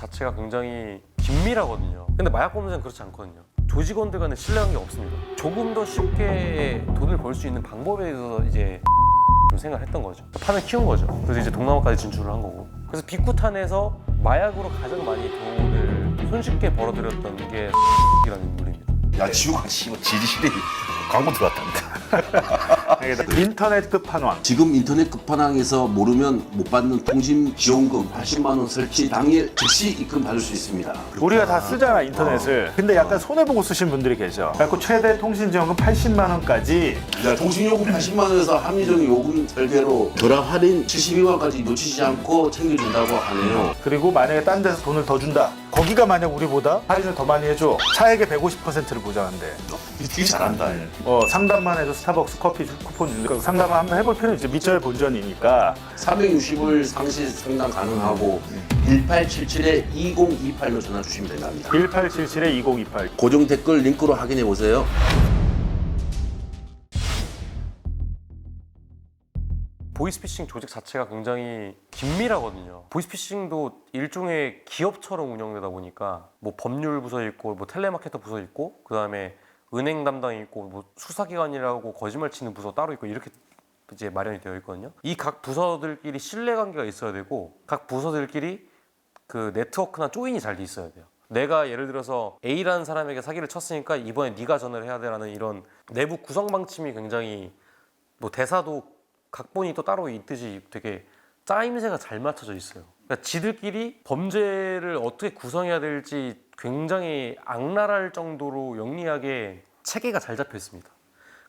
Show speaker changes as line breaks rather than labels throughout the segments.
자체가 굉장히 긴밀하거든요. 근데 마약 범죄는 그렇지 않거든요. 조직원들 간에 신뢰관계가 없습니다. 조금 더 쉽게 돈을 벌 수 있는 방법에 대해서 이제 좀 생각을 했던 거죠. 판을 키운 거죠. 그래서 이제 동남아까지 진출을 한 거고. 그래서 비쿠탄에서 마약으로 가장 많이 돈을 손쉽게 벌어들였던 게 이라는 인물입니다.
야 지우가 지지실이 광고 들어왔답니다.
인터넷 끝판왕.
지금 인터넷 끝판왕에서 모르면 못 받는 통신 지원금 80만 원 설치 당일 즉시 입금 받을 수 있습니다.
우리가 다 쓰잖아 인터넷을. 근데 약간 손해보고 쓰신 분들이 계셔. 그래서 최대 통신지원금 80만 원까지.
야, 통신요금 80만 원에서 합리적인 요금 설계로 결합 할인 72만 원까지 놓치지 않고 챙겨준다고 하네요.
그리고 만약에 딴 데서 돈을 더 준다. 거기가 만약 우리보다 할인을 더 많이 해줘. 차액의 150%를 보장한대.
되게 잘한다.
상담만 해도 스타벅스 커피 쿠폰 준다. 상담을 한번 해볼 필요는 있죠. 밑절 본전이니까.
360일 상시 상담 가능하고 1877-2028로 전화 주시면 된답니다.
1877-2028.
고정 댓글 링크로 확인해 보세요.
보이스피싱 조직 자체가 굉장히 긴밀하거든요. 보이스피싱도 일종의 기업처럼 운영되다 보니까 뭐 법률 부서 있고 뭐 텔레마케터 부서 있고 그 다음에 은행 담당이 있고 뭐 수사기관이라고 거짓말 치는 부서 따로 있고 이렇게 이제 마련이 되어 있거든요. 이 각 부서들끼리 신뢰관계가 있어야 되고 각 부서들끼리 그 네트워크나 조인이 잘 돼 있어야 돼요. 내가 예를 들어서 A라는 사람에게 사기를 쳤으니까 이번에 네가 전화를 해야 되라는 이런 내부 구성 방침이 굉장히 뭐 대사도 각본이 또 따로 있듯이 되게 짜임새가 잘 맞춰져 있어요. 그러니까 지들끼리 범죄를 어떻게 구성해야 될지 굉장히 악랄할 정도로 영리하게 체계가 잘 잡혀 있습니다.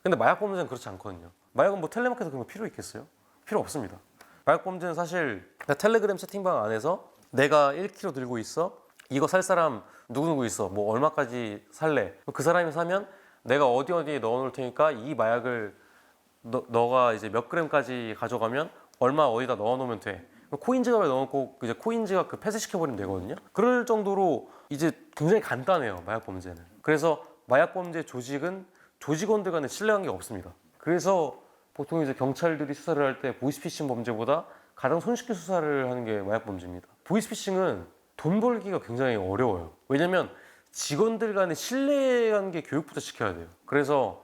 근데 마약 범죄는 그렇지 않거든요. 마약은 뭐 텔레마케터 그런 거 필요 있겠어요? 필요 없습니다. 마약 범죄는 사실 텔레그램 채팅방 안에서 내가 1kg 들고 있어. 이거 살 사람 누구누구 있어. 뭐 얼마까지 살래. 그 사람이 사면 내가 어디에 넣어놓을 테니까 이 마약을 너가 이제 몇 그램까지 가져가면 얼마 어디다 넣어놓으면 돼. 코인 지갑에 넣어놓고 이제 코인 지갑 그 폐쇄시켜버리면 되거든요. 그럴 정도로 이제 굉장히 간단해요. 마약 범죄는. 그래서 마약 범죄 조직은 조직원들 간에 신뢰관계가 없습니다. 그래서 보통 이제 경찰들이 수사를 할 때 보이스피싱 범죄보다 가장 손쉽게 수사를 하는 게 마약 범죄입니다. 보이스피싱은 돈 벌기가 굉장히 어려워요. 왜냐면 직원들 간의 신뢰관계 교육부터 시켜야 돼요. 그래서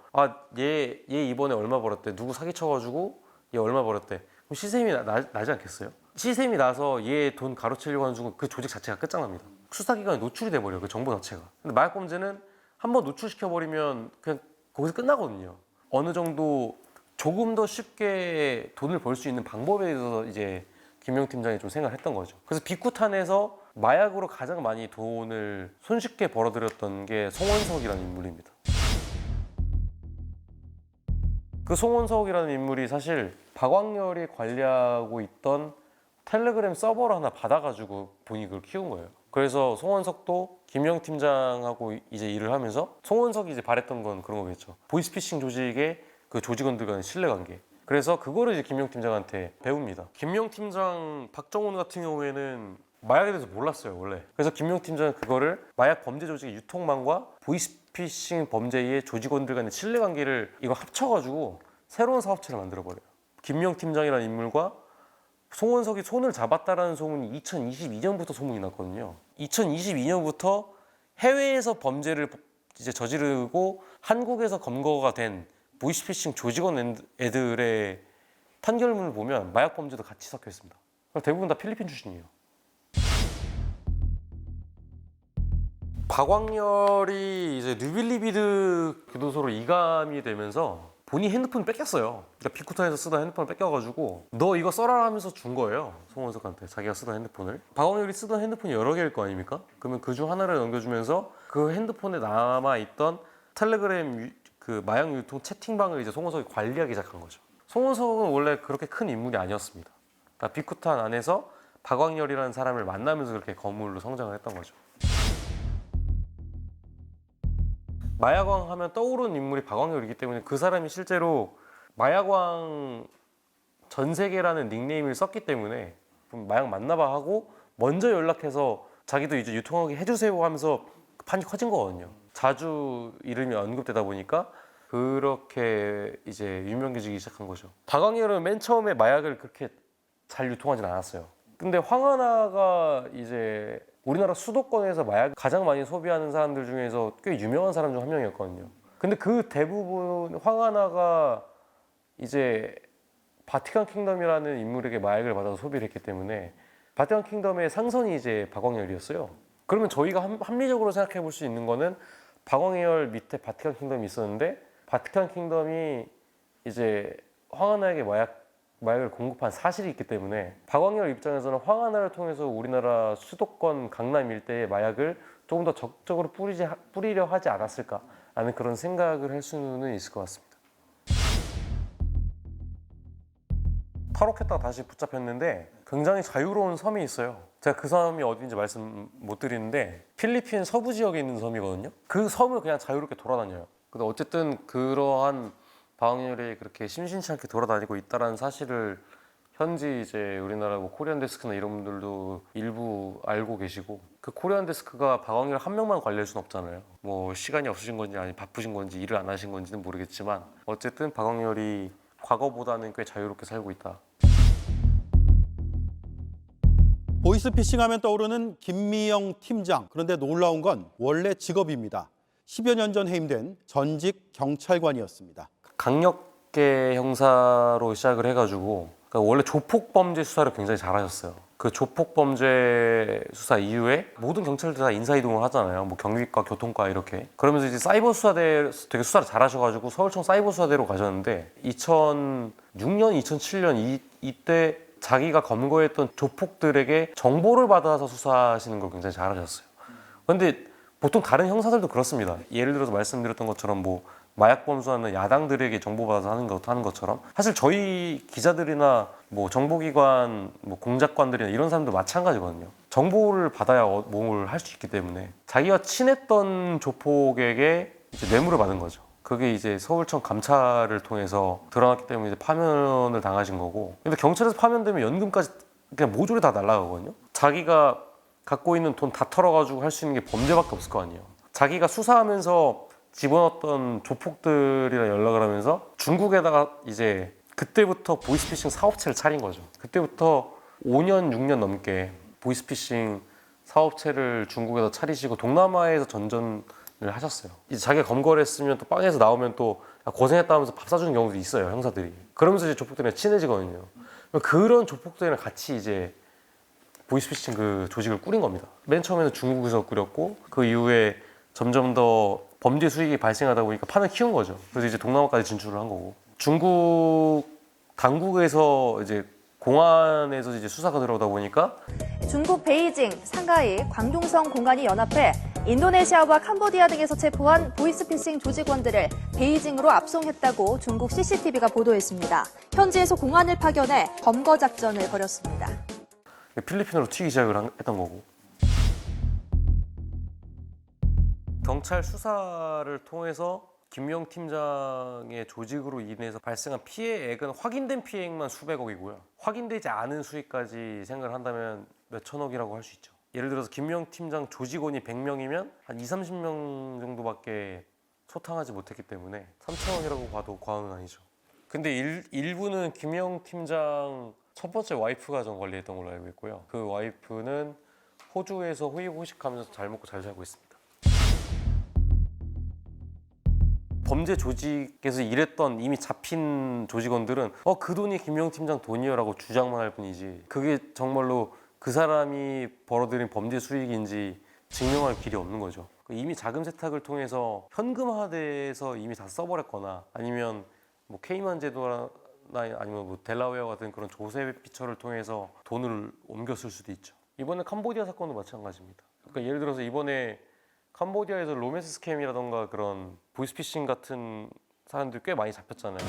얘 이번에 얼마 벌었대. 누구 사기쳐가지고 얘 얼마 벌었대. 그럼 시샘이 나지 않겠어요? 시샘이 나서 얘 돈 가로채려고 하는 순간 그 조직 자체가 끝장납니다. 수사기관에 노출이 돼버려요. 그 정보 자체가. 근데 마약 범죄는 한번 노출시켜버리면 그냥 거기서 끝나거든요. 어느 정도 조금 더 쉽게 돈을 벌 수 있는 방법에 대해서 이제 김용 팀장이 좀 생각을 했던 거죠. 그래서 비쿠탄에서 마약으로 가장 많이 돈을 손쉽게 벌어들였던 게 송원석이라는 인물입니다. 그 송원석이라는 인물이 사실 박광렬이 관리하고 있던 텔레그램 서버를 하나 받아가지고 본인이 그걸 키운 거예요. 그래서 송원석도 김영 팀장하고 이제 일을 하면서 송원석이 이제 바랬던 건 그런 거겠죠. 보이스피싱 조직의 그 조직원들 간의 신뢰관계. 그래서 그거를 이제 김영 팀장한테 배웁니다. 김영 팀장 박정훈 같은 경우에는 마약에 대해서 몰랐어요 원래. 그래서 김용 팀장은 그거를 마약 범죄 조직의 유통망과 보이스피싱 범죄의 조직원들 간의 신뢰관계를 이거 합쳐가지고 새로운 사업체를 만들어버려요. 김용 팀장이라는 인물과 송원석이 손을 잡았다라는 소문이 2022년부터 소문이 났거든요. 2022년부터 해외에서 범죄를 이제 저지르고 한국에서 검거가 된 보이스피싱 조직원 애들의 판결문을 보면 마약 범죄도 같이 섞여 있습니다. 대부분 다 필리핀 출신이에요. 박광렬이 이제 뉴빌리비드 교도소로 이감이 되면서 본인 핸드폰을 뺏겼어요. 그러니까 비쿠탄에서 쓰던 핸드폰을 뺏겨가지고 너 이거 써라 하면서 준 거예요. 송원석한테 자기가 쓰던 핸드폰을. 박광렬이 쓰던 핸드폰이 여러 개일 거 아닙니까? 그러면 그 중 하나를 넘겨주면서 그 핸드폰에 남아있던 텔레그램 그 마약 유통 채팅방을 이제 송원석이 관리하기 시작한 거죠. 송원석은 원래 그렇게 큰 인물이 아니었습니다. 그러니까 비쿠탄 안에서 박광렬이라는 사람을 만나면서 그렇게 거물로 성장을 했던 거죠. 마약왕 하면 떠오르는 인물이 박광렬이기 때문에 그 사람이 실제로 마약왕 전 세계라는 닉네임을 썼기 때문에 마약 만나봐 하고 먼저 연락해서 자기도 이제 유통하게 해주세요 하면서 판이 커진 거거든요. 자주 이름이 언급되다 보니까 그렇게 이제 유명해지기 시작한 거죠. 박광렬은 맨 처음에 마약을 그렇게 잘 유통하진 않았어요. 근데 황하나가 이제 우리나라 수도권에서 마약 가장 많이 소비하는 사람들 중에서 꽤 유명한 사람 중 한 명이었거든요. 근데 그 대부분 황하나가 이제 바티칸 킹덤이라는 인물에게 마약을 받아서 소비를 했기 때문에 바티칸 킹덤의 상선이 이제 박광열이었어요. 그러면 저희가 합리적으로 생각해 볼 수 있는 거는 박광열 밑에 바티칸 킹덤이 있었는데 바티칸 킹덤이 이제 황하나에게 마약을 공급한 사실이 있기 때문에 박광열 입장에서는 황하나를 통해서 우리나라 수도권 강남 일대의 마약을 조금 더 적극적으로 뿌리려 하지 않았을까라는 그런 생각을 할 수는 있을 것 같습니다. 탈옥했다가 다시 붙잡혔는데 굉장히 자유로운 섬이 있어요. 제가 그 섬이 어딘지 말씀 못 드리는데 필리핀 서부 지역에 있는 섬이거든요. 그 섬을 그냥 자유롭게 돌아다녀요. 근데 어쨌든 그러한 박광열이 그렇게 심심치 않게 돌아다니고 있다는 사실을 현지 이제 우리나라 뭐 코리안 데스크나 이런 분들도 일부 알고 계시고 그 코리안 데스크가 박광열 한 명만 관리할 수는 없잖아요. 뭐 시간이 없으신 건지 아니 바쁘신 건지 일을 안 하신 건지는 모르겠지만 어쨌든 박광열이 과거보다는 꽤 자유롭게 살고 있다.
보이스피싱 하면 떠오르는 김미영 팀장. 그런데 놀라운 건 원래 직업입니다. 10여 년 전 해임된 전직 경찰관이었습니다.
강력계 형사로 시작을 해가지고 그러니까 원래 조폭범죄 수사를 굉장히 잘하셨어요. 그 조폭범죄 수사 이후에 모든 경찰들 다 인사이동을 하잖아요. 뭐 경위과, 교통과 이렇게. 그러면서 이제 사이버 수사대 되게 수사를 잘하셔가지고 서울청 사이버 수사대로 가셨는데 2006년, 2007년 이때 자기가 검거했던 조폭들에게 정보를 받아서 수사하시는 걸 굉장히 잘하셨어요. 그런데 보통 다른 형사들도 그렇습니다. 예를 들어서 말씀드렸던 것처럼 뭐 마약 범수하는 야당들에게 정보받아서 하는 것처럼 사실 저희 기자들이나 뭐 정보기관, 뭐 공작관들이나 이런 사람도 마찬가지거든요. 정보를 받아야 뭘 할 수 있기 때문에 자기가 친했던 조폭에게 이제 뇌물을 받은 거죠. 그게 이제 서울청 감찰을 통해서 드러났기 때문에 이제 파면을 당하신 거고. 근데 경찰에서 파면되면 연금까지 그냥 모조리 다 날아가거든요. 자기가 갖고 있는 돈 다 털어가지고 할 수 있는 게 범죄밖에 없을 거 아니에요. 자기가 수사하면서 집어넣었던 조폭들이랑 연락을 하면서 중국에다가 이제 그때부터 보이스피싱 사업체를 차린 거죠. 그때부터 5년, 6년 넘게 보이스피싱 사업체를 중국에서 차리시고 동남아에서 전전을 하셨어요. 이제 자기가 검거를 했으면 또 빵에서 나오면 또 고생했다 하면서 밥 사주는 경우도 있어요, 형사들이. 그러면서 이제 조폭들이랑 친해지거든요. 그런 조폭들이랑 같이 이제 보이스피싱 그 조직을 꾸린 겁니다. 맨 처음에는 중국에서 꾸렸고 그 이후에 점점 더 범죄 수익이 발생하다 보니까 판을 키운 거죠. 그래서 이제 동남아까지 진출을 한 거고. 중국 당국에서 이제 공안에서 이제 수사가 들어오다 보니까
중국 베이징, 상하이, 광둥성 공안이 연합해 인도네시아와 캄보디아 등에서 체포한 보이스피싱 조직원들을 베이징으로 압송했다고 중국 CCTV가 보도했습니다. 현지에서 공안을 파견해 검거 작전을 벌였습니다.
필리핀으로 튀기 시작을 했던 거고. 경찰 수사를 통해서 김미영 팀장의 조직으로 인해서 발생한 피해액은 확인된 피해액만 수백억이고요. 확인되지 않은 수익까지 생각을 한다면 몇 천억이라고 할 수 있죠. 예를 들어서 김미영 팀장 조직원이 100명이면 한 20, 30명 정도밖에 소탕하지 못했기 때문에 3천억이라고 봐도 과언은 아니죠. 근데 일부는 김미영 팀장 첫 번째 와이프가 전 관리했던 걸로 알고 있고요. 그 와이프는 호주에서 호의호식하면서 잘 먹고 잘 살고 있습니다. 범죄 조직에서 일했던 이미 잡힌 조직원들은 그 돈이 김미영 팀장 돈이요라고 주장만 할 뿐이지 그게 정말로 그 사람이 벌어들인 범죄 수익인지 증명할 길이 없는 거죠. 이미 자금 세탁을 통해서 현금화돼서 이미 다 써버렸거나 아니면 뭐 케이만 제도나 아니면 뭐 델라웨어 같은 그런 조세 피처를 통해서 돈을 옮겨 쓸 수도 있죠. 이번에 캄보디아 사건도 마찬가지입니다. 그러니까 예를 들어서 이번에 캄보디아에서 로맨스 스캠이라던가 그런 보이스피싱 같은 사람들이 꽤 많이 잡혔잖아요.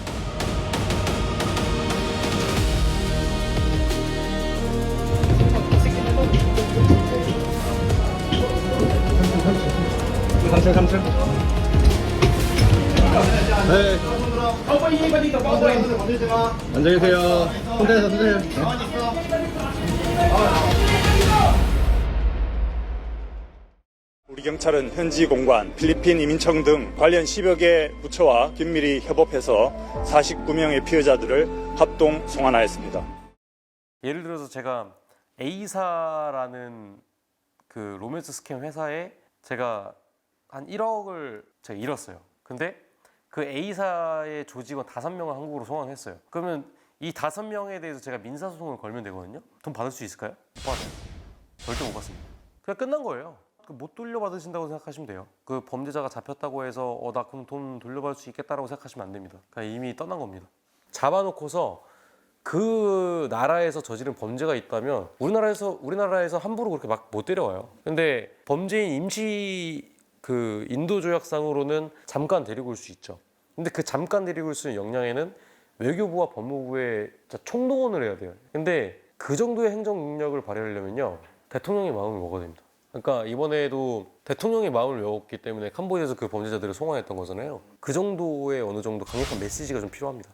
네. 앉아 계세요. 손대세요.
우리 경찰은 현지 공관, 필리핀 이민청 등 관련 10여 개 부처와 긴밀히 협업해서 49명의 피해자들을 합동 송환하였습니다.
예를 들어서 제가 A사라는 그 로맨스 스캠 회사에 제가 한 1억을 제가 잃었어요. 근데 그 A사의 조직원 5명을 한국으로 송환했어요. 그러면 이 5명에 대해서 제가 민사소송을 걸면 되거든요. 돈 받을 수 있을까요? 못 받아요. 절대 못 받습니다. 그냥 끝난 거예요. 못 돌려받으신다고 생각하시면 돼요. 그 범죄자가 잡혔다고 해서 나 그럼 돈 돌려받을 수 있겠다라고 생각하시면 안 됩니다. 그냥 이미 떠난 겁니다. 잡아놓고서 그 나라에서 저지른 범죄가 있다면 우리나라에서 함부로 그렇게 막 못 데려와요. 근데 범죄인 임시 그 인도 조약상으로는 잠깐 데리고 올 수 있죠. 근데 그 잠깐 데리고 올 수 있는 역량에는 외교부와 법무부에 총동원을 해야 돼요. 근데 그 정도의 행정 능력을 발휘하려면요, 대통령의 마음을 먹어야 됩니다. 그러니까 이번에도 대통령의 마음을 먹었기 때문에 캄보디아에서 그 범죄자들을 송환했던 거잖아요. 그 정도의 어느 정도 강력한 메시지가 좀 필요합니다.